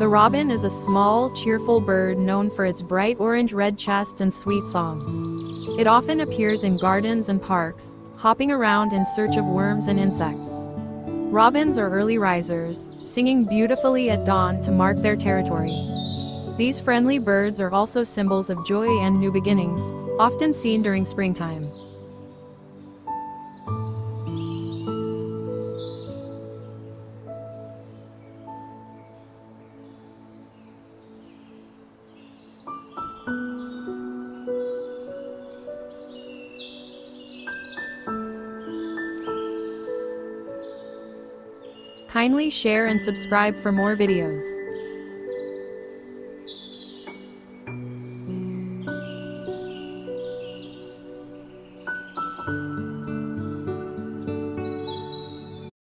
The robin is a small, cheerful bird known for its bright orange-red chest and sweet song. It often appears in gardens and parks, hopping around in search of worms and insects. Robins are early risers, singing beautifully at dawn to mark their territory. These friendly birds are also symbols of joy and new beginnings, often seen during springtime. Kindly share and subscribe for more videos.